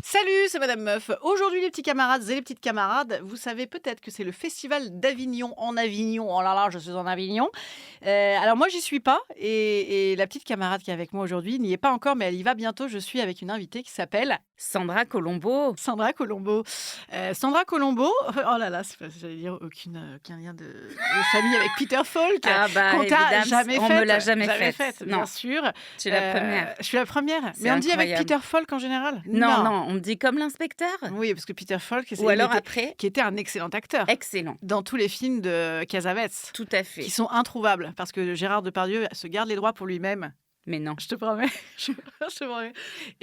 Salut, c'est Madame Meuf. Aujourd'hui, les petits camarades et les petites camarades, vous savez peut-être que c'est le festival d'Avignon en Avignon. Oh là là, je suis en Avignon. Alors moi, j'y suis pas. Et la petite camarade qui est avec moi aujourd'hui n'y est pas encore, mais elle y va bientôt. Je suis avec une invitée qui s'appelle Sandra Colombo. Sandra Colombo. Sandra Colombo, oh là là, j'allais dire aucun lien de famille avec Peter Falk, Ah bah qu'on t'a évidemment, jamais on faite. me l'a jamais Jamais faite. faite, bien Non, sûr. tu es la première. Je suis la première. C'est Mais on dit avec incroyable. Peter Falk en général? Non, on me dit comme l'inspecteur. Oui, parce que Peter Falk, Ou alors après, qui était un excellent acteur excellent. dans tous les films de Cassavetes, Tout à qui fait. sont introuvables, parce que Gérard Depardieu se garde les droits pour lui-même. Mais non. Je te promets. Je te promets.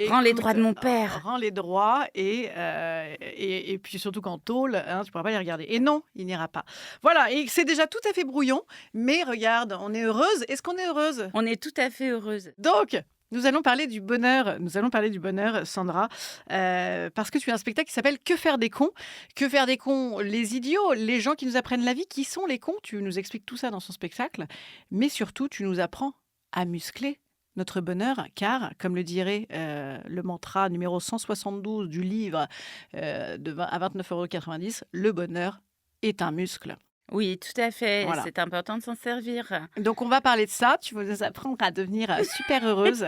Rends les Écoute, droits de mon père. rends les droits et puis surtout qu'en tôle, hein, tu ne pourras pas les regarder. Et non, il n'ira pas. Voilà, et c'est déjà tout à fait brouillon, mais regarde, on est heureuse. Est-ce qu'on est heureuse? On est tout à fait heureuse. Donc, nous allons parler du bonheur. Nous allons parler du bonheur, Sandra, parce que tu as un spectacle qui s'appelle Que faire des cons? Que faire des cons? Les idiots, les gens qui nous apprennent la vie. Qui sont les cons? Tu nous expliques tout ça dans son spectacle. Mais surtout, tu nous apprends à muscler notre bonheur, car, comme le dirait le mantra numéro 172 du livre à 29,90 €, le bonheur est un muscle. Oui, tout à fait. Voilà. C'est important de s'en servir. Donc, on va parler de ça. Tu vas nous apprendre à devenir super heureuse.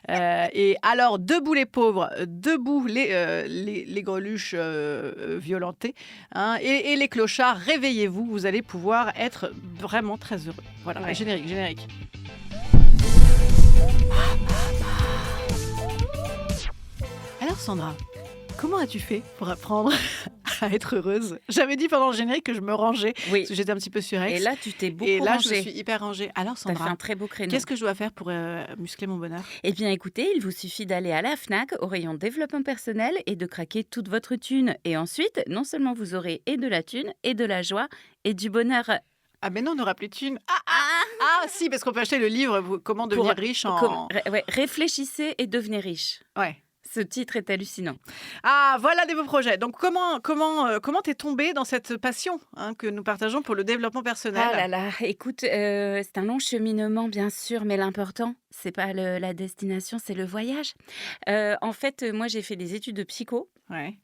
Et alors, debout les pauvres, debout les greluches violentées, hein, et les clochards, réveillez-vous. Vous allez pouvoir être vraiment très heureux. Voilà, Ouais. générique, générique. Alors, Sandra, comment as-tu fait pour apprendre à être heureuse? J'avais dit pendant le générique que je me rangeais, Oui. parce que j'étais un petit peu surex. Et là, tu t'es beaucoup Et là, je me rangée. suis hyper rangée. Alors, T'as fait Sandra, un très beau créneau. qu'est-ce que je dois faire pour muscler mon bonheur? Eh bien, écoutez, il vous suffit d'aller à la Fnac, au rayon développement personnel, et de craquer toute votre thune. Et ensuite, non seulement vous aurez et de la thune, et de la joie, et du bonheur. Ah ben non, on n'aura plus de thunes. Ah si, parce qu'on peut acheter le livre Comment devenir riche en... Ouais, réfléchissez et devenez riche. Ouais. Ce titre est hallucinant. Ah, voilà des beaux projets. Donc, comment t'es tombée dans cette passion, hein, que nous partageons pour le développement personnel? Ah là là, écoute, c'est un long cheminement, bien sûr, mais l'important, c'est pas la destination, c'est le voyage. En fait, moi, j'ai fait des études de psycho. Ouais.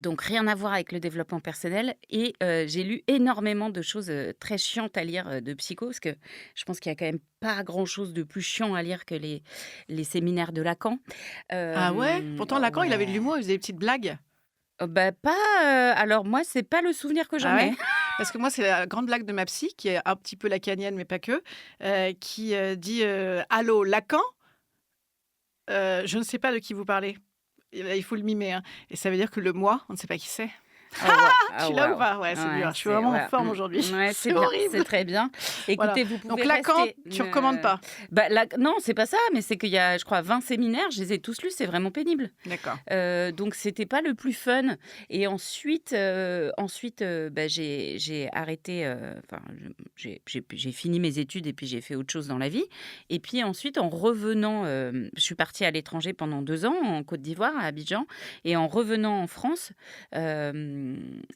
Donc rien à voir avec le développement personnel et j'ai lu énormément de choses, très chiantes à lire, de psycho, parce que je pense qu'il y a quand même pas grand-chose de plus chiant à lire que les séminaires de Lacan. Ah ouais? Pourtant, Lacan, il avait de Ouais. l'humour, il faisait des petites blagues. Bah, pas, alors moi, c'est pas le souvenir que j'en Ah ouais? ai. Parce que moi, c'est la grande blague de ma psy, qui est un petit peu lacanienne, mais pas que, qui dit Allô, Lacan? Je ne sais pas de qui vous parlez. Il faut le mimer, hein. Et ça veut dire que le moi, on ne sait pas qui c'est. Ah ouais, ah Tu l'as ou waouh. pas? Ouais, c'est Ouais, dur. Je suis c'est vraiment en ouais, forme aujourd'hui. ouais, C'est c'est bien, horrible. c'est très bien. Voilà. Écoutez, vous pouvez Donc Lacan, rester, tu recommandes pas? bah, non, c'est pas ça, mais c'est qu'il y a, je crois, 20 séminaires, je les ai tous lus, c'est vraiment pénible. D'accord. Donc c'était pas le plus fun et ensuite, bah, j'ai arrêté, enfin, j'ai fini mes études et puis j'ai fait autre chose dans la vie et puis ensuite en revenant, je suis partie à l'étranger pendant 2 ans en Côte d'Ivoire, à Abidjan et en revenant en France,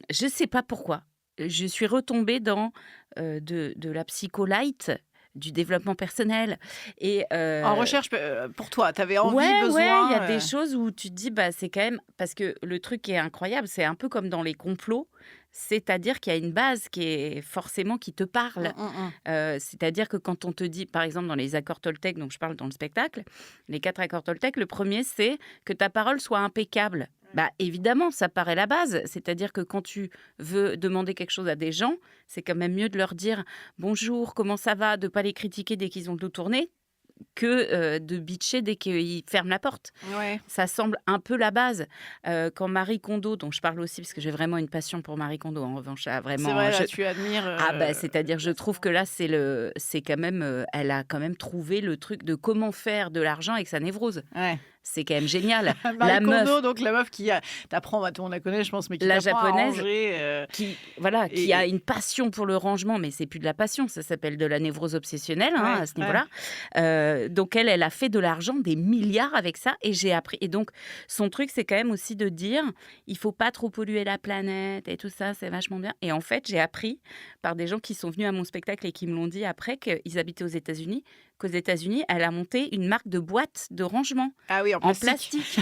je sais pas pourquoi, je suis retombée dans, de la psycho light, du développement personnel et En recherche pour toi, tu avais envie, ouais, il y besoin. a des choses où tu te dis, bah, c'est quand même parce que le truc qui est incroyable, c'est un peu comme dans les complots, c'est-à-dire qu'il y a une base qui est forcément qui te parle. C'est-à-dire que quand on te dit, par exemple, dans les accords Toltec dont je parle dans le spectacle, les 4 accords Toltec, le premier, c'est que ta parole soit impeccable. Bah, évidemment, ça paraît la base. C'est-à-dire que quand tu veux demander quelque chose à des gens, c'est quand même mieux de leur dire bonjour, comment ça va, de pas les critiquer dès qu'ils ont le dos tourné, que de bitcher dès qu'ils ferment la porte. Ouais. Ça semble un peu la base. Quand Marie Kondo, dont je parle aussi, parce que j'ai vraiment une passion pour Marie Kondo, en revanche, C'est vraiment, vrai, là, tu admires. ah bah, c'est-à-dire, je trouve que là, c'est quand même, elle a quand même trouvé le truc de comment faire de l'argent avec sa névrose. Ouais. C'est quand même génial. Marie La meuf Kondo, donc la meuf qui t'apprend, bah, tout le monde la connaît, je pense, mais qui La t'apprend à japonaise, ranger. qui Et- a une passion pour le rangement, mais c'est plus de la passion, ça s'appelle de la névrose obsessionnelle, hein, Ouais, à ce ouais. niveau-là. Donc elle a fait de l'argent, des milliards avec ça, et j'ai appris. Et donc son truc, c'est quand même aussi de dire, il faut pas trop polluer la planète et tout ça, c'est vachement bien. Et en fait, j'ai appris par des gens qui sont venus à mon spectacle et qui me l'ont dit après qu'ils habitaient aux États-Unis, qu'aux États-Unis, elle a monté une marque de boîte de rangement Ah oui, en en plastique. plastique.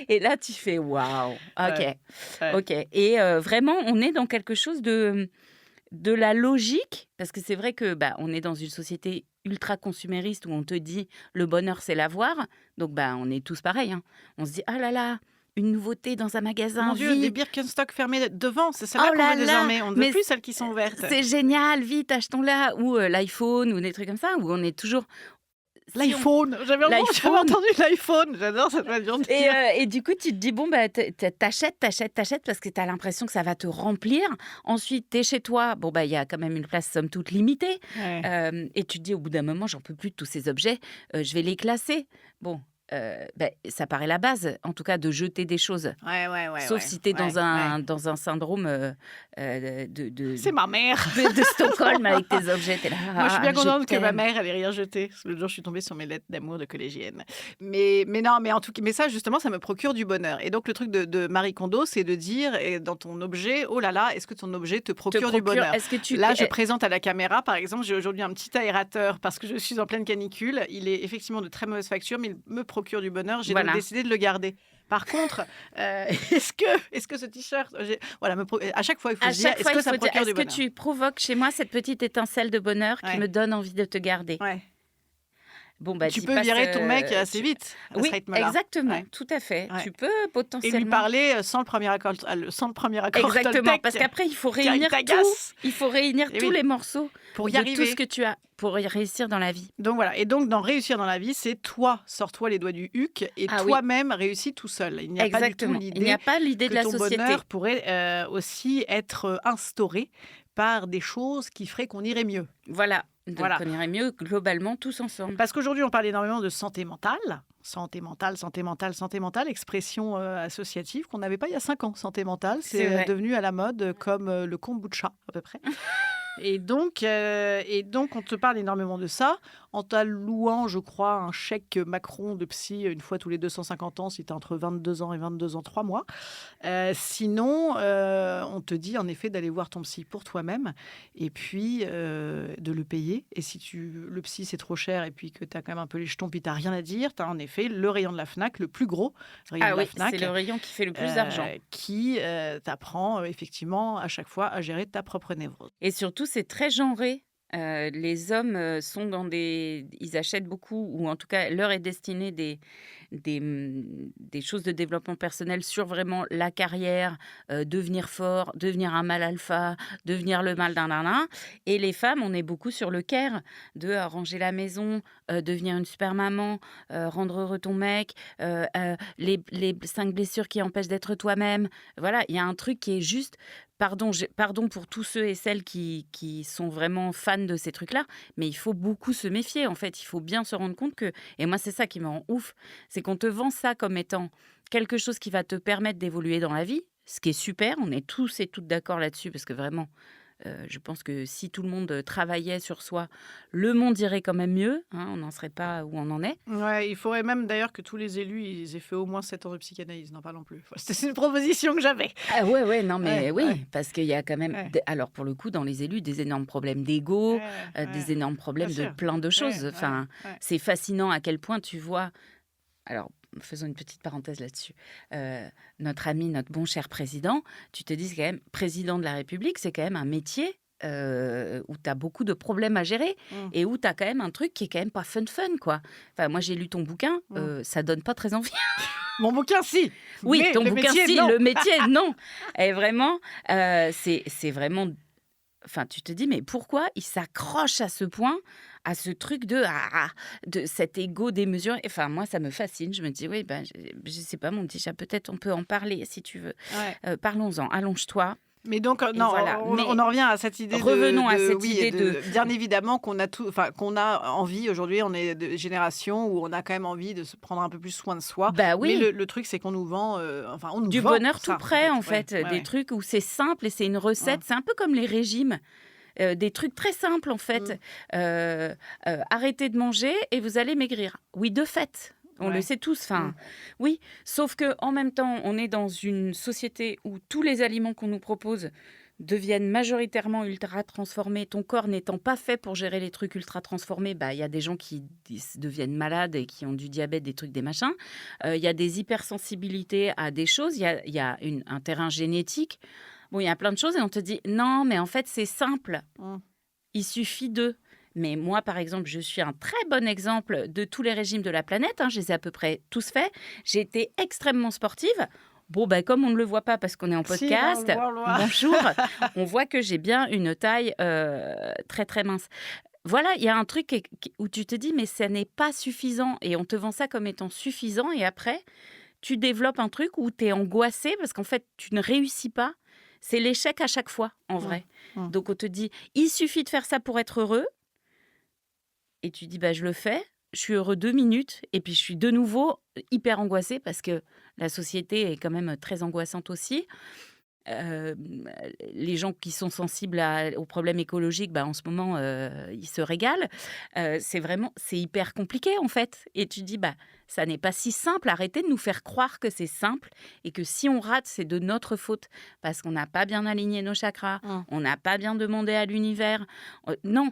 Et là, tu fais waouh, ok, Ouais, ouais. ok. Et vraiment, on est dans quelque chose de la logique, parce que c'est vrai que on est dans une société ultra consumériste où on te dit le bonheur c'est l'avoir, donc on est tous pareils, hein. On se dit ah là là, une nouveauté dans un magasin, Mon Dieu, des vite, Birkenstock fermés devant, c'est celle-là oh qu'on là veut là, désormais. On ne veut mais plus celles qui sont ouvertes. c'est génial, vite, achetons-la, ou l'iPhone, ou des trucs comme ça, où on est toujours... Si on... L'iPhone, j'avais L'iPhone. entendu l'iPhone, j'adore cette façon de dire. Et du coup, tu te dis, bon, t'achètes parce que t'as l'impression que ça va te remplir. Ensuite, t'es chez toi. Bon, il y a quand même une place, somme toute, limitée. Ouais. Et tu te dis, au bout d'un moment, j'en peux plus de tous ces objets. Je vais les classer. Bon, ça paraît la base, en tout cas, de jeter des choses. Ouais. Sauf si t'es dans un syndrome C'est ma mère. de Stockholm avec tes objets. T'es là, Moi, je suis bien je contente que ma t'aime. mère, elle ait rien jeté. Parce que l'autre jour, je suis tombée sur mes lettres d'amour de collégienne. Mais non, mais en tout cas, mais ça, justement, ça me procure du bonheur. Et donc, le truc de Marie Kondo, c'est de dire dans ton objet, oh là là, est-ce que ton objet te procure du bonheur? Est-ce que tu... Là, je présente à la caméra, par exemple, j'ai aujourd'hui un petit aérateur parce que je suis en pleine canicule. Il est effectivement de très mauvaise facture, mais il me procure du bonheur. J'ai donc décidé de le garder. Par contre, est-ce que ce t-shirt, à chaque fois, il faut se dire, est-ce que ça procure du bonheur? Est-ce que tu provoques chez moi cette petite étincelle de bonheur qui me donne envie de te garder? Ouais. Bon, tu peux virer ton mec assez vite à oui, ce rythme-là. Exactement, tout à fait. Ouais. Tu peux potentiellement... Et lui parler sans le premier accord Exactement, Toltec, parce qu'après, il faut réunir tous les morceaux pour y de arriver. tout ce que tu as pour y réussir dans la vie. Donc voilà, et donc dans réussir dans la vie, c'est toi, sors-toi les doigts du huc et toi-même réussis tout seul. Il n'y a pas du tout l'idée de la que ton société. Bonheur pourrait aussi être instauré par des choses qui feraient qu'on irait mieux. Voilà. Donc on irait mieux globalement tous ensemble. Parce qu'aujourd'hui, on parle énormément de santé mentale. Santé mentale, expression associative qu'on n'avait pas il y a 5 ans. Santé mentale, c'est devenu à la mode comme le kombucha à peu près. Et donc, on te parle énormément de ça, en t'allouant, je crois, un chèque Macron de psy une fois tous les 250 ans, si tu as entre 22 ans et 22 ans, 3 mois. Sinon, on te dit en effet d'aller voir ton psy pour toi-même et puis de le payer. Et si le psy, c'est trop cher et puis que tu as quand même un peu les jetons puis tu n'as rien à dire, tu as en effet le rayon de la FNAC, le plus gros rayon de la FNAC. C'est le rayon qui fait le plus d'argent. Qui t'apprend effectivement à chaque fois à gérer ta propre névrose. Et surtout, c'est très genré. Les hommes sont ils achètent beaucoup, ou en tout cas, leur est destiné des choses de développement personnel sur vraiment la carrière, devenir fort, devenir un mâle alpha, devenir le mâle d'un. Et les femmes, on est beaucoup sur le care, de ranger la maison, devenir une super maman, rendre heureux ton mec, les 5 blessures qui empêchent d'être toi-même. Voilà, il y a un truc qui est juste... Pardon pour tous ceux et celles qui sont vraiment fans de ces trucs-là, mais il faut beaucoup se méfier, en fait. Il faut bien se rendre compte que... Et moi, c'est ça qui me rend ouf. C'est qu'on te vend ça comme étant quelque chose qui va te permettre d'évoluer dans la vie, ce qui est super. On est tous et toutes d'accord là-dessus, parce que vraiment... je pense que si tout le monde travaillait sur soi, le monde irait quand même mieux. Hein, on n'en serait pas où on en est. Ouais, il faudrait même d'ailleurs que tous les élus ils aient fait au moins 7 ans de psychanalyse. N'en parlons plus. C'est une proposition que j'avais. Ah non, mais parce qu'il y a quand même... Alors, pour le coup, dans les élus, des énormes problèmes d'ego, des énormes problèmes de plein de choses. C'est fascinant à quel point tu vois... Alors, faisons une petite parenthèse là-dessus. Notre ami, notre bon cher président, tu te dis quand même, président de la République, c'est quand même un métier où tu as beaucoup de problèmes à gérer et où tu as quand même un truc qui est quand même pas fun, quoi. Enfin, moi, j'ai lu ton bouquin, ça donne pas très envie. Mon bouquin, si. Oui, mais ton le bouquin, métier, si. non. Le métier, non. Et vraiment, c'est vraiment... Enfin, tu te dis, mais pourquoi il s'accroche à ce point à ce truc de cet ego démesuré? Enfin, moi, ça me fascine. Je me dis, oui, je sais pas, mon petit chat, peut-être on peut en parler si tu veux. Parlons-en, allonge-toi. Mais donc, non, voilà. on en revient à cette idée Revenons à cette idée de... Bien évidemment qu'on a envie, aujourd'hui, on est de génération où on a quand même envie de se prendre un peu plus soin de soi. Bah oui. Mais le truc, c'est qu'on nous vend... on nous du vend bonheur ça, tout près, en fait. Des trucs où c'est simple et c'est une recette. C'est un peu comme les régimes. Des trucs très simples, en fait. Arrêtez de manger et vous allez maigrir. Oui, de fait. On le sait tous. Oui, sauf qu'en même temps, on est dans une société où tous les aliments qu'on nous propose deviennent majoritairement ultra transformés, ton corps n'étant pas fait pour gérer les trucs ultra transformés, il y a des gens qui deviennent malades et qui ont du diabète, des trucs, des machins. Il y a des hypersensibilités à des choses, il y a un terrain génétique. Bon, il y a plein de choses et on te dit non, mais en fait, c'est simple. Il suffit de. Mais moi, par exemple, je suis un très bon exemple de tous les régimes de la planète. Je les ai à peu près tous faits. J'ai été extrêmement sportive. Bon, comme on ne le voit pas parce qu'on est en podcast, on le voit. bonjour, on voit que j'ai bien une taille très, très mince. Voilà, il y a un truc où tu te dis, mais ça n'est pas suffisant. Et on te vend ça comme étant suffisant. Et après, tu développes un truc où tu es angoissé parce qu'en fait, tu ne réussis pas. C'est l'échec à chaque fois, en vrai. Donc, on te dit, il suffit de faire ça pour être heureux. Et tu dis, je le fais, je suis heureux 2 minutes, et puis je suis de nouveau hyper angoissée parce que la société est quand même très angoissante aussi. Les gens qui sont sensibles aux problèmes écologiques, en ce moment, ils se régalent. C'est hyper compliqué, en fait. Et tu dis, ça n'est pas si simple. Arrêtez de nous faire croire que c'est simple et que si on rate, c'est de notre faute parce qu'on n'a pas bien aligné nos chakras, on n'a pas bien demandé à l'univers. Non.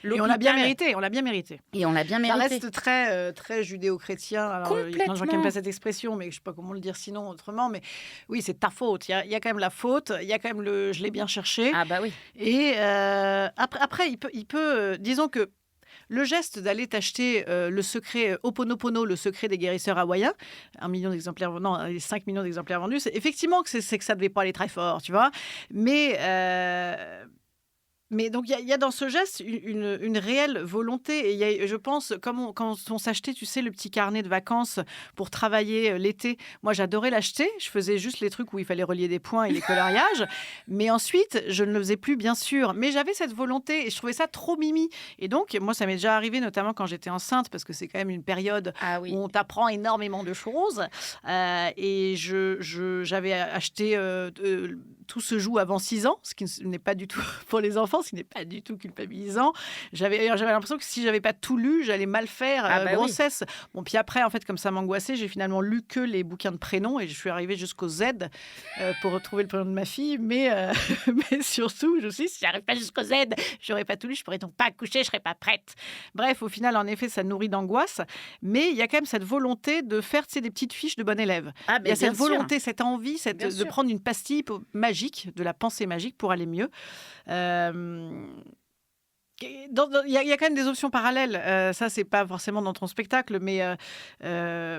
Et on l'a bien mérité, Et on l'a bien mérité. Ça reste très, très judéo-chrétien. Alors, il y a plein de gens qui n'aiment pas cette expression, mais je ne sais pas comment le dire sinon autrement. Mais oui, c'est ta faute. Il y a quand même la faute. Il y a quand même le « je l'ai bien cherché ». Ah oui. Et après, il peut disons que le geste d'aller t'acheter le secret Ho'oponopono, le secret des guérisseurs hawaïens, 5 millions d'exemplaires vendus, c'est effectivement que c'est que ça ne devait pas aller très fort, tu vois. Mais donc, il y a dans ce geste une réelle volonté. Et je pense, quand on s'achetait, tu sais, le petit carnet de vacances pour travailler l'été, moi, j'adorais l'acheter. Je faisais juste les trucs où il fallait relier des points et les coloriages. Mais ensuite, je ne le faisais plus, bien sûr. Mais j'avais cette volonté et je trouvais ça trop mimi. Et donc, moi, ça m'est déjà arrivé, notamment quand j'étais enceinte, parce que c'est quand même une période où on t'apprend énormément de choses. Et j'avais acheté Tout se joue avant 6 ans, ce qui n'est pas du tout pour les enfants, ce qui n'est pas du tout culpabilisant. J'avais l'impression que si j'avais pas tout lu, j'allais mal faire, grossesse. Oui. Bon, puis après, en fait, comme ça m'angoissait, j'ai finalement lu que les bouquins de prénoms et je suis arrivée jusqu'au Z pour retrouver le prénom de ma fille. Mais surtout, je me suis dit, si j'arrive pas jusqu'au Z, j'aurais pas tout lu, je pourrais donc pas accoucher, je serais pas prête. Bref, au final, en effet, ça nourrit d'angoisse. Mais il y a quand même cette volonté de faire des petites fiches de bon élève. Il y a cette volonté, cette envie de prendre une pastille magique, de la pensée magique pour aller mieux. Il y a quand même des options parallèles. Ça, c'est pas forcément dans ton spectacle, mais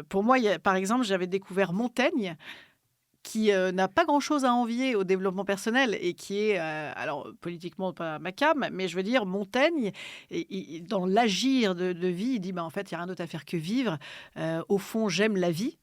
pour moi, par exemple, j'avais découvert Montaigne, qui n'a pas grand-chose à envier au développement personnel et qui est, alors politiquement pas ma came, mais je veux dire, Montaigne, dans l'agir de vie, il dit, en fait, il n'y a rien d'autre à faire que vivre. Au fond, j'aime la vie.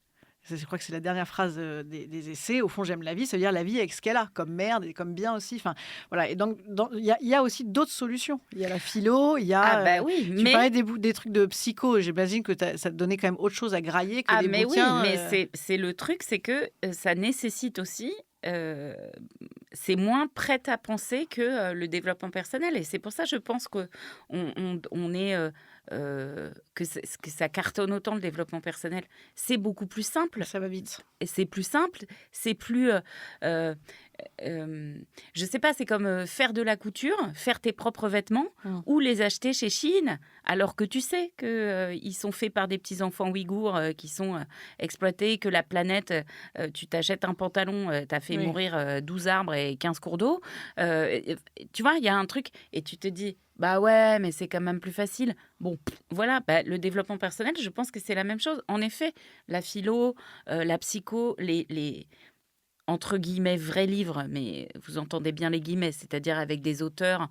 Je crois que c'est la dernière phrase des essais. Au fond, j'aime la vie. Ça veut dire la vie avec ce qu'elle a, comme merde et comme bien aussi. Enfin, voilà. Et donc, il y a aussi d'autres solutions. Il y a la philo, il y a... tu parlais des trucs de psycho. J'imagine que ça te donnait quand même autre chose à grailler que des bouquins. Oui, mais c'est le truc, c'est que ça nécessite aussi... c'est moins prêt à penser que le développement personnel. Et c'est pour ça, je pense qu'on est... que ça cartonne autant le développement personnel. C'est beaucoup plus simple. Ça va vite. Et c'est plus simple, c'est plus... je sais pas, c'est comme faire de la couture, faire tes propres vêtements ou les acheter chez Shein, alors que tu sais qu'ils sont faits par des petits enfants ouïghours qui sont exploités, que la planète, tu t'achètes un pantalon, t'as fait mourir 12 arbres et 15 cours d'eau. Tu vois, il y a un truc et tu te dis, ouais, mais c'est quand même plus facile. Bon, voilà, le développement personnel, je pense que c'est la même chose. En effet, la philo, la psycho, les entre guillemets vrais livres, mais vous entendez bien les guillemets, c'est-à-dire avec des auteurs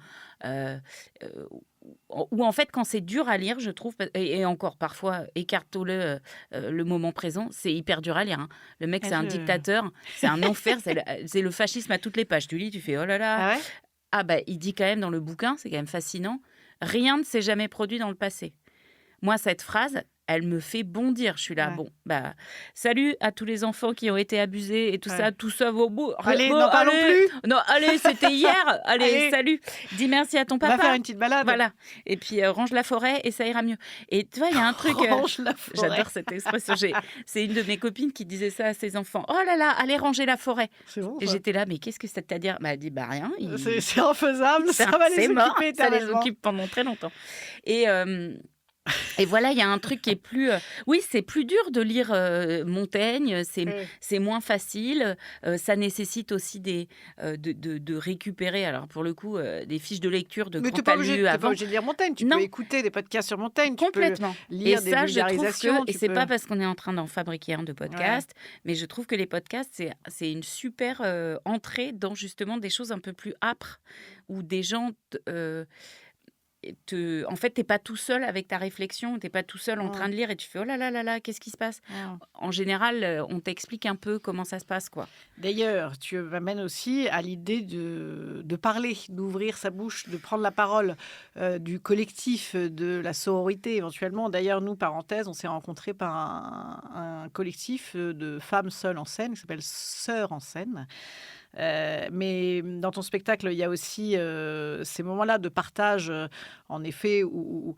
où en fait quand c'est dur à lire, je trouve, et encore parfois écartons-le le moment présent, c'est hyper dur à lire. Hein. Le mec c'est un dictateur, c'est un enfer, c'est le fascisme à toutes les pages. Tu lis, tu fais oh là là. Ah ouais. Il dit quand même dans le bouquin, c'est quand même fascinant, rien ne s'est jamais produit dans le passé. Moi cette phrase, elle me fait bondir. Je suis là, Ouais. bon, bah, salut à tous les enfants qui ont été abusés et tout ça vaut beau. Allez, Bon, n'en parlons plus. non, allez, c'était hier. Allez, Allez. salut. Dis merci à ton Va papa. faire une petite balade. Voilà. Et puis range la forêt et ça ira mieux. Et tu vois, il y a un truc. Range la forêt. J'adore cette expression. C'est une de mes copines qui disait ça à ses enfants. Oh là là, allez ranger la forêt. C'est bon. Et j'étais là, mais qu'est-ce que ça t'a à dire? Bah, elle dit, bah rien. C'est infaisable, ça va les c'est mort, occuper ça les éternellement. occupe pendant très longtemps. Et voilà, il y a un truc qui est plus... oui, c'est plus dur de lire Montaigne, c'est moins facile. Ça nécessite aussi de récupérer, alors pour le coup, des fiches de lecture de Mais quand t'es t'as pas lu avant. obligé de lire Montaigne, tu Non. peux écouter des podcasts sur Montaigne, Complètement. tu peux lire Et des ça, je trouve vulgarisations. que, et c'est pas parce qu'on est en train d'en fabriquer un de podcast, mais je trouve que les podcasts, c'est une super entrée dans justement des choses un peu plus âpres, où des gens... en fait, t'es pas tout seul avec ta réflexion, t'es pas tout seul en train de lire et tu fais oh là là là là, qu'est-ce qui se passe? En général, on t'explique un peu comment ça se passe, quoi. D'ailleurs, tu m'amènes aussi à l'idée de parler, d'ouvrir sa bouche, de prendre la parole, du collectif, de la sororité éventuellement. D'ailleurs, nous, parenthèse, on s'est rencontrés par un collectif de femmes seules en scène qui s'appelle Sœurs en scène. Mais dans ton spectacle, il y a aussi ces moments-là de partage, en effet, où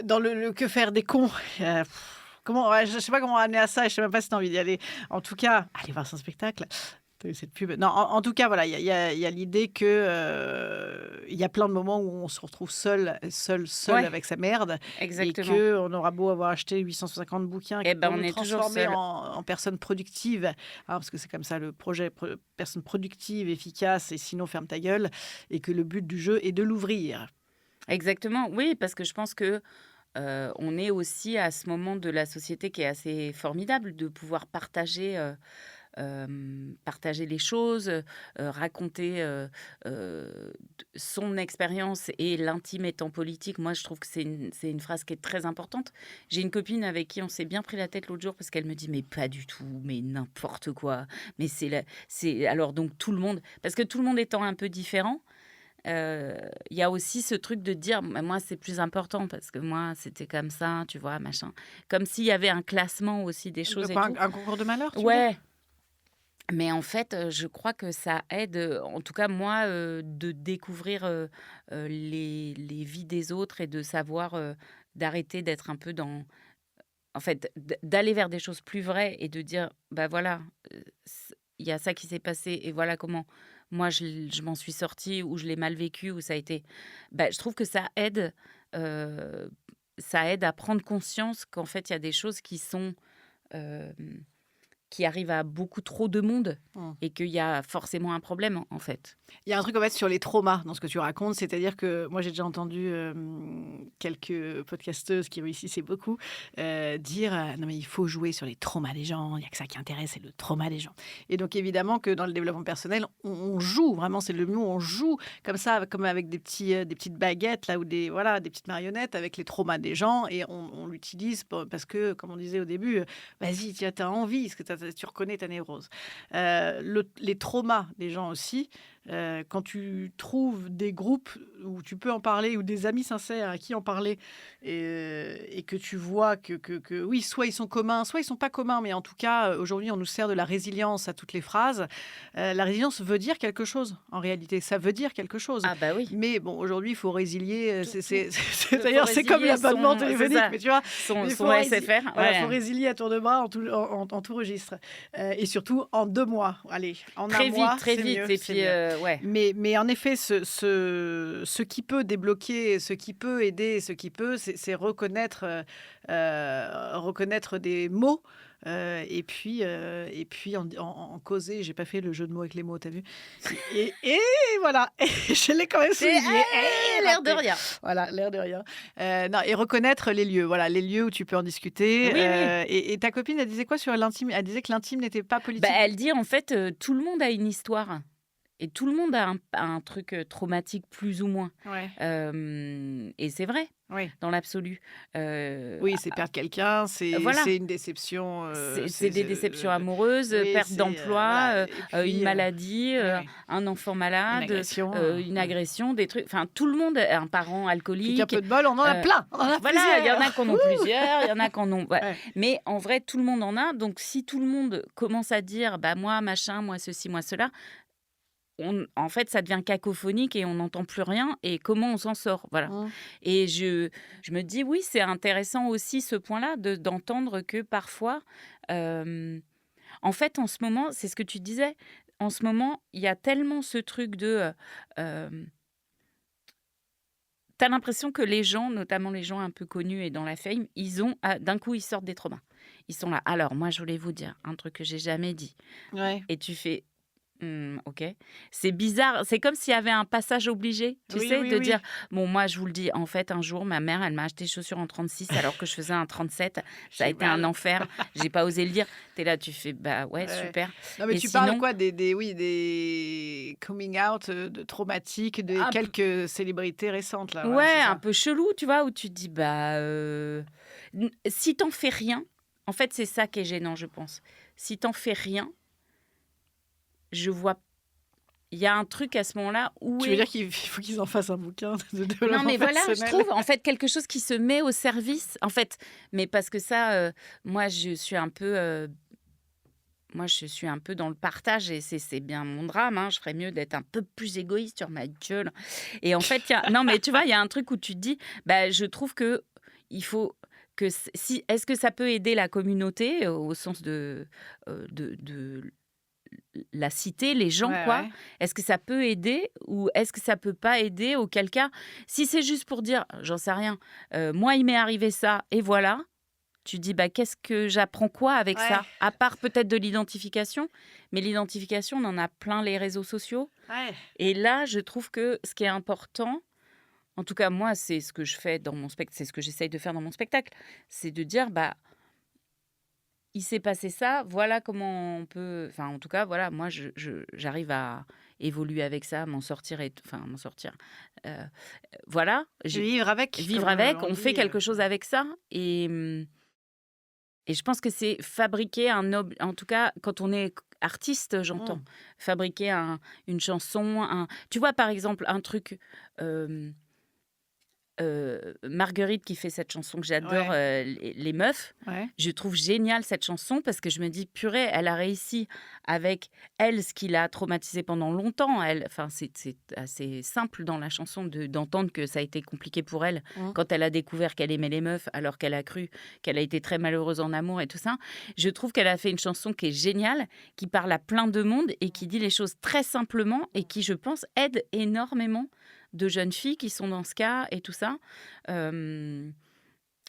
dans le que faire des cons. Je ne sais pas comment amener à ça, et je ne sais même pas si tu as envie d'y aller. En tout cas, allez voir son spectacle. T'as eu cette pub. Non, en tout cas, voilà, il y a l'idée que il y a plein de moments où on se retrouve seul Ouais. avec sa merde, Exactement. et qu'on aura beau avoir acheté 850 bouquins Eh ben, pour on nous est toujours transformer seul. en personnes productives, hein, parce que c'est comme ça le projet, personne productive, efficace, et sinon ferme ta gueule, et que le but du jeu est de l'ouvrir. Exactement, oui, parce que je pense que on est aussi à ce moment de la société qui est assez formidable de pouvoir partager les choses, raconter son expérience et l'intime étant politique. Moi, je trouve que c'est une phrase qui est très importante. J'ai une copine avec qui on s'est bien pris la tête l'autre jour parce qu'elle me dit mais pas du tout, mais n'importe quoi. Mais c'est alors donc tout le monde, parce que tout le monde étant un peu différent. Il y a aussi ce truc de dire moi c'est plus important parce que moi c'était comme ça, tu vois, machin, comme s'il y avait un classement aussi des choses et tout. Un concours de malheur, tu veux dire ? Ouais. Mais en fait, je crois que ça aide, en tout cas moi, de découvrir les vies des autres et de savoir d'arrêter d'être un peu dans... En fait, d'aller vers des choses plus vraies et de dire, bah voilà, il y a ça qui s'est passé et voilà comment moi je m'en suis sortie ou je l'ai mal vécu ou ça a été... Bah, je trouve que ça aide à prendre conscience qu'en fait, il y a des choses qui sont... qui arrive à beaucoup trop de monde et qu'il y a forcément un problème, en fait. Il y a un truc en fait sur les traumas dans ce que tu racontes, c'est-à-dire que moi j'ai déjà entendu quelques podcasteuses qui réussissaient beaucoup dire non mais il faut jouer sur les traumas des gens, il n'y a que ça qui intéresse, c'est le trauma des gens. Et donc évidemment que dans le développement personnel, on joue, vraiment c'est le mot, on joue comme ça, comme avec des petites baguettes là, ou des petites marionnettes avec les traumas des gens, et on l'utilise parce que, comme on disait au début, vas-y, tu as envie, parce que tu reconnais ta névrose. Les traumas des gens aussi, quand tu trouves des groupes où tu peux en parler, ou des amis sincères à qui en parler, et que tu vois que oui, soit ils sont communs, soit ils sont pas communs, mais en tout cas, aujourd'hui, on nous sert de la résilience à toutes les phrases. La résilience veut dire quelque chose, en réalité. Ça veut dire quelque chose. Ah bah oui. Mais bon, aujourd'hui, il faut résilier. D'ailleurs, c'est comme l'abonnement téléphonique, mais tu vois. Son SFR. Il faut résilier à tour de bras en tout registre. Et surtout en 2 mois. Allez, en un mois, très c'est vite. mieux, Et puis, ouais. Mais en effet, ce qui peut débloquer, ce qui peut aider, ce qui peut, c'est reconnaître des mots. Et puis en causer. J'ai pas fait le jeu de mots avec les mots, t'as vu? Et voilà, je l'ai quand même souligné. L'air de rien. Voilà, l'air de rien. Non, et reconnaître les lieux. Voilà, les lieux où tu peux en discuter. Oui. Et ta copine, elle disait quoi sur l'intime? Elle disait que l'intime n'était pas politique. Bah, elle dit en fait, tout le monde a une histoire. Et tout le monde a un truc traumatique plus ou moins. Ouais. Et c'est vrai, Oui. dans l'absolu. Euh, Oui, c'est perdre quelqu'un, voilà. c'est une déception. C'est des déceptions amoureuses, Oui, perte c'est d'emploi, voilà. Et une puis, maladie, ouais, un enfant une malade, agression. une agression, des trucs. Enfin, tout le monde, un parent Avec un alcoolique. peu de bol, on en a plein. On en a Voilà, il y en a plusieurs. qui en ont plusieurs, il y en a qui en ont. Ouais. Ouais. Mais en vrai, tout le monde en a. Donc, si tout le monde commence à dire, bah moi, machin, moi, ceci, moi, cela, en fait, ça devient cacophonique et on n'entend plus rien. Et comment on s'en sort? Voilà. Mmh. Et je me dis, oui, c'est intéressant aussi ce point-là d'entendre que parfois, en fait, en ce moment, c'est ce que tu disais, en ce moment, il y a tellement ce truc de... T'as l'impression que les gens, notamment les gens un peu connus et dans la fame, d'un coup, ils sortent des traumas. Ils sont là. Alors, moi, je voulais vous dire un truc que j'ai jamais dit. Ouais. Et tu fais, ok. C'est bizarre. C'est comme s'il y avait un passage obligé, tu Oui, sais, oui, de oui. dire, bon, moi, je vous le dis, en fait, un jour, ma mère, elle m'a acheté des chaussures en 36 alors que je faisais un 37. Ça a J'ai été un mal. enfer. J'ai pas osé le dire. T'es là, tu fais, bah ouais, Ouais. super. Non, mais Et tu parles sinon, quoi des coming out de traumatiques de un peu- quelques célébrités récentes là, voilà, ouais, c'est un ça. peu chelou, tu vois, où tu te dis, bah, si t'en fais rien, en fait, c'est ça qui est gênant, je pense. Si t'en fais rien, je vois. Il y a un truc à ce moment-là où Tu veux dire qu'il faut qu'ils en fassent un bouquin de Non, développement mais voilà, je personnel? trouve, en fait, quelque chose qui se met au service. En fait, mais parce que ça, moi, je suis un peu. Moi, je suis un peu dans le partage et c'est bien mon drame. Hein. Je ferais mieux d'être un peu plus égoïste sur ma gueule. Et en fait, non, mais tu vois, il y a un truc où tu te dis, bah, je trouve que il faut que si, est-ce que ça peut aider la communauté au sens de la cité, les gens, Ouais, quoi. ouais. Est-ce que ça peut aider ou est-ce que ça peut pas aider? Auquel cas, si c'est juste pour dire, j'en sais rien, moi, il m'est arrivé ça et voilà, tu dis, bah, qu'est-ce que j'apprends quoi avec Ouais, ça? À part peut-être de l'identification, mais l'identification, on en a plein les réseaux sociaux. ouais. Et là, je trouve que ce qui est important, en tout cas, moi, c'est ce que je fais dans mon spectacle, c'est ce que j'essaye de faire dans mon spectacle, c'est de dire, bah, il s'est passé ça, voilà comment on peut. Enfin, en tout cas, voilà, moi, j'arrive à évoluer avec ça, m'en sortir enfin, m'en sortir. Euh, voilà, Vivre avec, vivre comme avec, on on fait dit. quelque chose avec ça. Et je pense que c'est fabriquer en tout cas, quand on est artiste, j'entends, Mmh. fabriquer une chanson. Tu vois, par exemple, un truc. Marguerite qui fait cette chanson que j'adore, Ouais, les meufs. ouais. Je trouve géniale cette chanson parce que je me dis: «Purée, elle a réussi avec elle ce qui l'a traumatisée pendant longtemps». Enfin, c'est assez simple dans la chanson d'entendre que ça a été compliqué pour elle Mmh. quand elle a découvert qu'elle aimait les meufs, alors qu'elle a cru qu'elle a été très malheureuse en amour et tout ça. Je trouve qu'elle a fait une chanson qui est géniale, qui parle à plein de monde et qui dit les choses très simplement et qui, je pense, aide énormément de jeunes filles qui sont dans ce cas et tout ça.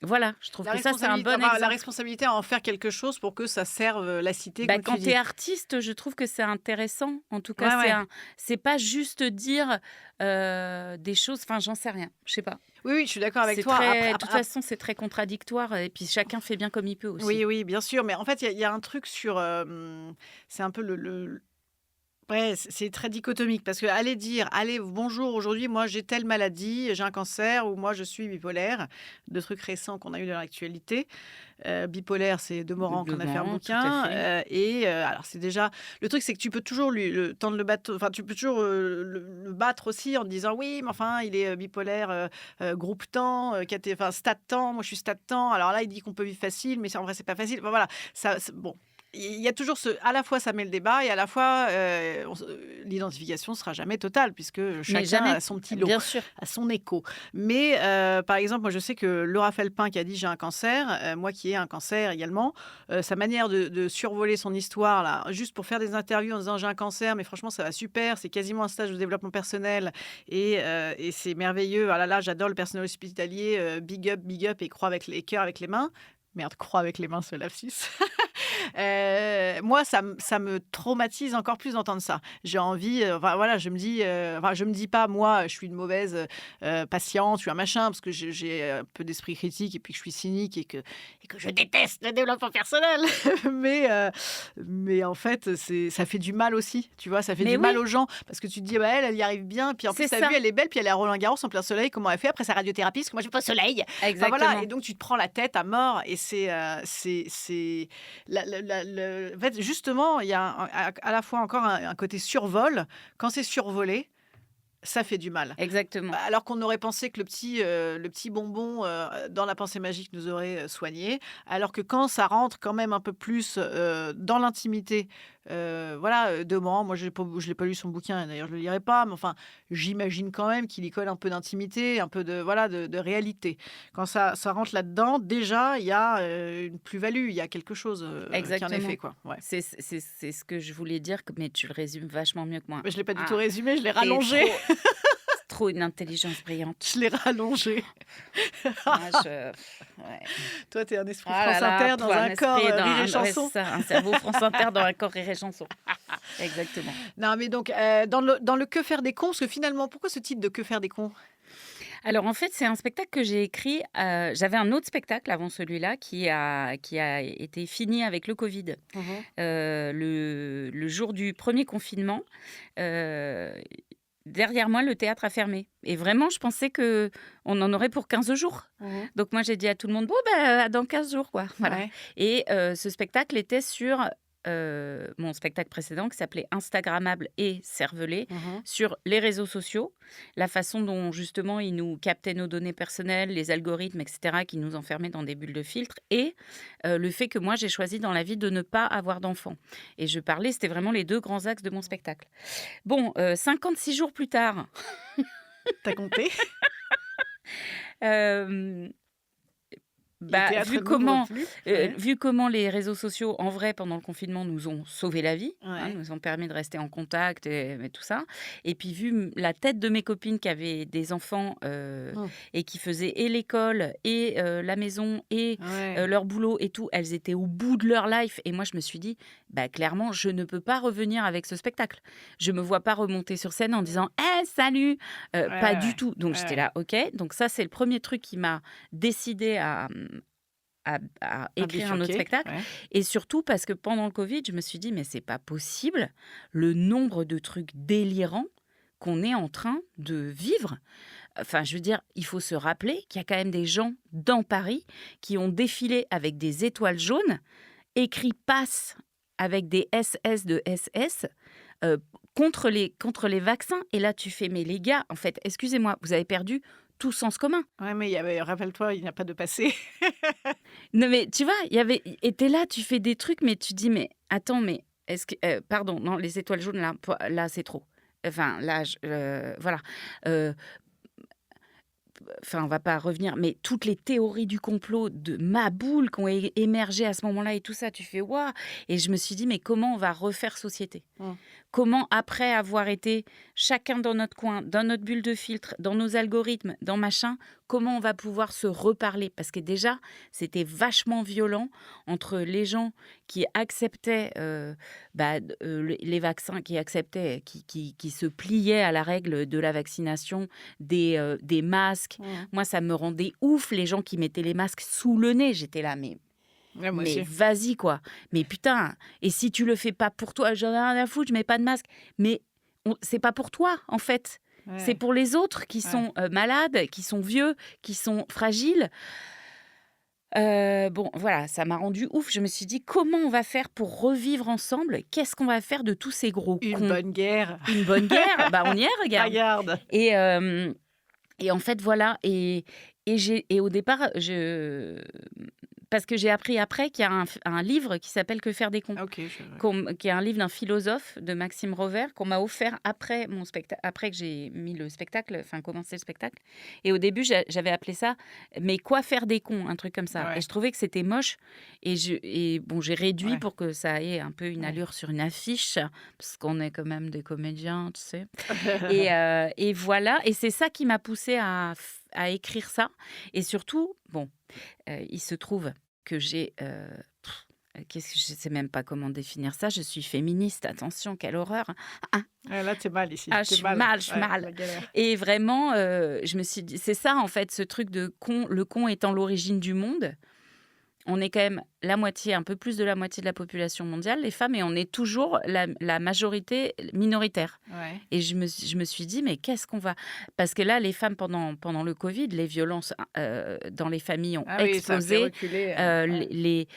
Voilà, je trouve que ça, c'est un bon La exemple. responsabilité à en faire quelque chose pour que ça serve la cité, Bah, comme tu quand tu es dis. artiste, je trouve que c'est intéressant. En tout Ouais, cas, ouais. c'est pas juste dire des choses. Enfin, j'en sais rien. Je sais pas. Oui, oui, je suis d'accord avec C'est toi. très, de toute façon, c'est très contradictoire. Et puis chacun fait bien comme il peut aussi. Oui, oui, bien sûr. Mais en fait, il y a un truc sur. C'est un peu ouais, c'est très dichotomique parce que aller dire: «Allez, bonjour, aujourd'hui, moi, j'ai telle maladie, j'ai un cancer» ou «Moi, je suis bipolaire», 2 trucs récents qu'on a eu dans l'actualité. Bipolaire, c'est de Morand qu'on a fait un Devant, tout à bouquin, fait. alors c'est déjà le truc, c'est que tu peux toujours lui le tendre le bateau, enfin, tu peux toujours, le battre aussi en te disant: «Oui, mais enfin, il est, bipolaire, groupe temps, enfin, stade temps, moi, je suis stade temps. Alors là, il dit qu'on peut vivre facile, mais c'est en vrai, c'est pas facile». Enfin, voilà, ça c'est bon. Il y a toujours à la fois ça met le débat et à la fois, l'identification sera jamais totale puisque Mais chacun jamais. a son petit lot, Bien sûr. a son écho. Mais, par exemple, moi je sais que Laura Felpin qui a dit: «J'ai un cancer», moi qui ai un cancer également, sa manière de survoler son histoire là, juste pour faire des interviews en disant: «J'ai un cancer, mais franchement ça va super, c'est quasiment un stage de développement personnel et c'est merveilleux. Ah là là, j'adore le personnel hospitalier, big up et croix avec les cœurs avec les mains». Merde, croix avec les mains, ce lapsus. Moi, ça me traumatise encore plus d'entendre ça. J'ai envie, enfin voilà, je me dis pas: «Moi, je suis une mauvaise, patiente, je suis un machin», parce que j'ai un peu d'esprit critique et puis que je suis cynique et que je déteste le développement personnel. Mais en fait, ça fait du mal aussi, tu vois? Ça fait Mais du mal oui, aux gens parce que tu te dis: «Bah, elle y arrive bien, puis en plus, c'est tu as vu, ça, elle est belle, puis elle est à Roland-Garros en plein soleil, comment elle fait après sa radiothérapie? Parce que moi, j'ai pas au soleil». Enfin voilà, et exactement. donc tu te prends la tête à mort et c'est en fait, justement, il y a à la fois encore un côté survol. Quand c'est survolé, ça fait du mal. Exactement. Alors qu'on aurait pensé que le petit bonbon, dans la pensée magique nous aurait, soignés. Alors que quand ça rentre quand même un peu plus, dans l'intimité, voilà, moi je l'ai pas lu son bouquin et d'ailleurs je le lirai pas, mais enfin, j'imagine quand même qu'il y colle un peu d'intimité, un peu de voilà, de réalité. Quand ça rentre là-dedans, déjà, il y a, une plus-value, il y a quelque chose, qui en est fait, Exactement. quoi. Ouais. C'est ce que je voulais dire, mais tu le résumes vachement mieux que moi. Mais je l'ai pas du tout Ah, résumé, je l'ai tu rallongé. trop trop une intelligence brillante. Je l'ai rallongé. Moi, ouais. Toi, tu es un esprit Ah là France là, Inter dans un un corps, esprit dans Rire et ouais, Chanson. c'est ça, un cerveau France Inter dans un corps Rire et Chanson. Exactement. Non, mais donc, dans le Que faire des cons, parce que finalement, pourquoi ce titre de Que faire des cons? Alors en fait, c'est un spectacle que j'ai écrit, j'avais un autre spectacle avant celui-là qui a été fini avec le covid. Mmh. Le jour du premier confinement, heu, derrière moi, le théâtre a fermé et vraiment, je pensais qu'on en aurait pour 15 jours. Mmh. Donc moi, j'ai dit à tout le monde: «Bon, ben, à dans 15 jours, quoi». Voilà. Ouais. Et ce spectacle était sur, mon spectacle précédent qui s'appelait «Instagrammable et cervelé», Mmh. sur les réseaux sociaux, la façon dont justement ils nous captaient nos données personnelles, les algorithmes et cetera, qui nous enfermaient dans des bulles de filtre et le fait que moi, j'ai choisi dans la vie de ne pas avoir d'enfant et c'était vraiment les 2 grands axes de mon spectacle. Bon, 56 jours plus tard, Tu as compté? hem Le bah, théâtre n'ouvre plus? Ouais. vu comment les réseaux sociaux, en vrai, pendant le confinement, nous ont sauvé la vie, hein, Ouais. nous ont permis de rester en contact et tout ça. Et puis, la tête de mes copines qui avaient des enfants Mmh. et qui faisaient et l'école et la maison et Ouais. leur boulot et tout, elles étaient au bout de leur life. Et moi, je me suis dit, bah, clairement, je ne peux pas revenir avec ce spectacle. Je me vois pas remonter sur scène en disant, «Eh, salut!» Ouais, Pas ouais, du ouais. tout. Donc, Ouais, j'étais ouais. là, OK. Donc, ça, c'est le premier truc qui m'a décidé à À écrire un autre bifurquer, spectacle ouais. et surtout parce que pendant le covid, je me suis dit: «Mais c'est pas possible le nombre de trucs délirants qu'on est en train de vivre». Enfin, je veux dire, il faut se rappeler qu'il y a quand même des gens dans Paris qui ont défilé avec des étoiles jaunes, écrit «Passe» avec des SS de SS, heu, contre les vaccins et là tu fais: «Mais les gars, en fait, excusez-moi, vous avez perdu tout sens commun». Ouais, mais il y avait rappelle-toi, il n'y a pas de passé. Non, mais tu vois, il y avait et tu là, tu fais des trucs, mais tu dis: «Mais attends, mais est-ce que» pardon, non, les étoiles jaunes là, c'est trop. Enfin, là, voilà, heu, enfin, on va pas revenir, mais toutes les théories du complot de Maboul qui ont émergé à ce moment-là et tout ça, tu fais: «Waouh!» Et je me suis dit: «Mais comment on va refaire société?» Mmh. Comment, après avoir été chacun dans notre coin, dans notre bulle de filtre, dans nos algorithmes, dans machin, comment on va pouvoir se reparler? Parce que déjà, c'était vachement violent entre les gens qui acceptaient les vaccins, qui acceptaient, qui se pliaient à la règle de la vaccination, des masques. Mmh. Moi, ça me rendait ouf, les gens qui mettaient les masques sous le nez. J'étais là, Ouais, moi mais aussi. vas-y quoi. Mais putain, et si tu le fais pas pour toi, j'en ai rien à foutre, je mets pas de masque. Mais c'est pas pour toi en fait. C'est Ouais, pour les autres qui ouais. sont malades, qui sont vieux, qui sont fragiles. Bon, voilà, ça m'a rendu ouf. Je me suis dit, comment on va faire pour revivre ensemble? Qu'est-ce qu'on va faire de tous ces gros Une cons? bonne guerre. Une bonne guerre? Bah, on y est, regarde. Regarde. Et, et en fait, voilà. Et au départ, parce que j'ai appris après qu'il y a un livre qui s'appelle Que faire des cons, Ah, OK, je qui est un livre d'un philosophe de Maxime Rover qu'on m'a offert après après que j'ai mis le spectacle, enfin commencé le spectacle. Et au début, j'avais appelé ça «Mais quoi faire des cons?» un truc comme ça. Et ouais, je trouvais que c'était moche. Et bon, j'ai réduit ouais, pour que ça ait un peu une ouais. allure sur une affiche, parce qu'on est quand même des comédiens, tu sais. Et voilà. Et c'est ça qui m'a poussée à écrire ça. Et surtout, bon, il se trouve que j'ai qu'est-ce que je sais même pas comment définir ça. Je suis féministe, attention, quelle horreur. Ah, Là, t'es mal ici. ah, je T'es suis mal. mal, je suis Ouais, mal. la galère. Et vraiment, je me suis dit, c'est ça en fait, ce truc de con, le con étant l'origine du monde. On est quand même la moitié, un peu plus de la moitié de la population mondiale, les femmes, et on est toujours la majorité minoritaire. Ouais. Et je me suis dit, mais qu'est-ce qu'on va... Parce que là, les femmes, pendant le Covid, les violences dans les familles ont Ah oui, ça a fait explosé. reculer. Ouais.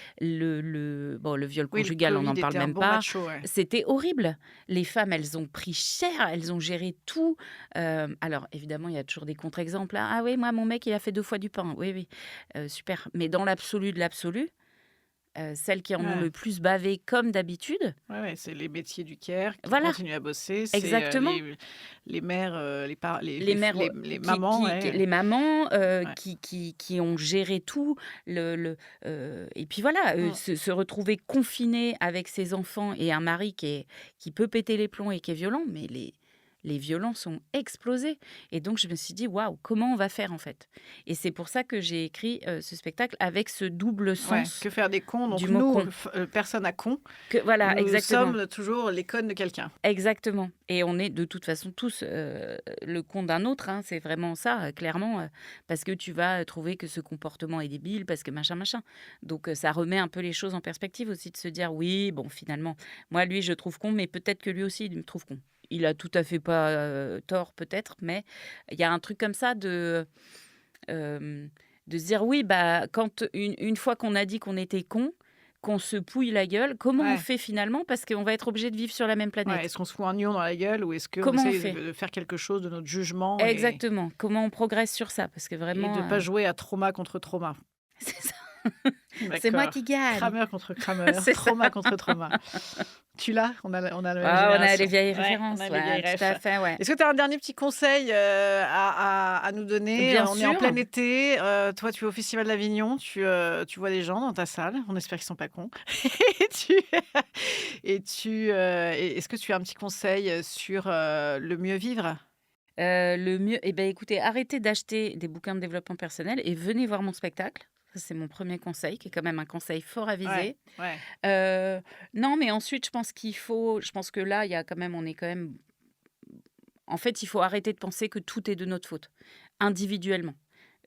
Bon, le viol Oui, le conjugal, on n'en Covid parle était un même bon pas. macho. Ouais. C'était horrible. Les femmes, elles ont pris cher, elles ont géré tout. Alors, évidemment, il y a toujours des contre-exemples, hein. Ah oui, moi, mon mec, il a fait 2 fois du pain. Oui, oui, super. Mais dans l'absolu de l'absolu, celles qui en ont Ouais. le plus bavé, comme d'habitude, Ouais, c'est les métiers du care qui voilà, continuent à bosser. C'est exactement. les mères, Les mères, les mamans. Ouais. les mamans Ouais. qui ont géré tout. Et puis voilà, se retrouver confiné avec ses enfants et un mari qui peut péter les plombs et qui est violent, mais les violences ont explosé. Et donc, je me suis dit, waouh, comment on va faire en fait? Et c'est pour ça que j'ai écrit ce spectacle avec ce double Ouais, sens que faire des cons. Donc du mot nous, con. personne à con, Voilà, nous exactement. sommes toujours les connes de quelqu'un. Exactement. Et on est de toute façon tous le con d'un autre, hein. C'est vraiment ça, clairement, parce que tu vas trouver que ce comportement est débile, parce que machin, machin. Donc ça remet un peu les choses en perspective aussi, de se dire, oui, bon, finalement, moi, lui, je trouve con, mais peut-être que lui aussi, il me trouve con. Il a tout à fait pas tort, peut-être, mais il y a un truc comme ça de se dire, oui, bah, quand une fois qu'on a dit qu'on était con, qu'on se pouille la gueule, comment on Ouais. fait finalement? Parce qu'on va être obligé de vivre sur la même Ouais, planète. est-ce qu'on se fout un lion dans la gueule ou est-ce qu'on Comment on essaie fait? de faire quelque chose de notre jugement Exactement. Comment on progresse sur ça? Parce que et vraiment, de ne pas jouer à trauma contre trauma? c'est ça. C'est moi D'accord. qui gagne. Kramer contre Kramer, C'est ça. trauma contre trauma. Tu l'as? On a la même Ah, on a les génération. vieilles Ouais, références. on a les Ouais, vieilles tout à refs. fait, ouais. Est-ce que tu as un dernier petit conseil à nous donner? Bien On est en sûr. plein été. Toi, tu es au Festival d'Avignon. Tu vois des gens dans ta salle. On espère qu'ils sont pas cons. Et est-ce que tu as un petit conseil sur le mieux vivre? Le mieux, eh ben, écoutez, arrêtez d'acheter des bouquins de développement personnel et venez voir mon spectacle. Ça, c'est mon premier conseil, qui est quand même un conseil fort avisé. Ouais. Non, mais ensuite, je pense que là, il y a quand même, on est quand même. En fait, il faut arrêter de penser que tout est de notre faute, individuellement.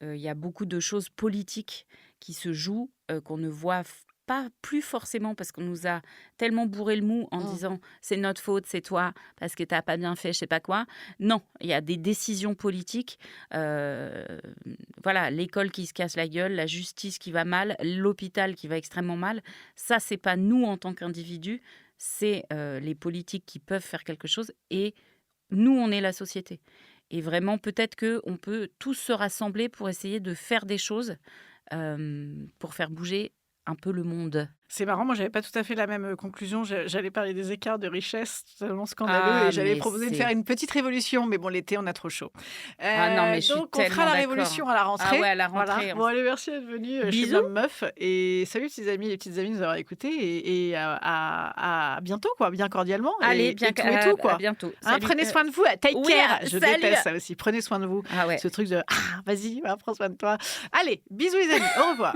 Il y a beaucoup de choses politiques qui se jouent, qu'on ne voit pas plus forcément parce qu'on nous a tellement bourré le mou en disant c'est notre faute, c'est toi, parce que t'as pas bien fait, je sais pas quoi. Non, il y a des décisions politiques. Voilà, l'école qui se casse la gueule, la justice qui va mal, l'hôpital qui va extrêmement mal. Ça, c'est pas nous en tant qu'individus, c'est les politiques qui peuvent faire quelque chose et nous, on est la société. Et vraiment, peut-être qu'on peut tous se rassembler pour essayer de faire des choses pour faire bouger un peu le monde. C'est marrant, moi j'avais pas tout à fait la même conclusion. J'allais parler des écarts de richesse totalement scandaleux et j'avais proposé de faire une petite révolution, mais bon, l'été on a trop chaud. Non, mais je suis donc on fera tellement la d'accord. révolution à la rentrée. Ah ouais, à la rentrée. Voilà. Bon, allez, merci d'être venu chez Bisous. Mme Meuf et salut petits amis et petites amies de nous avoir écoutés et à bientôt quoi, bien cordialement. Allez, et bien tout et tout quoi. à bientôt. Hein, Salut. prenez soin de vous, take oui, care. Je salut. déteste ça aussi. Prenez soin de vous. Ah ouais. Ce truc de vas-y, prends soin de toi. Allez, bisous les amis, au revoir.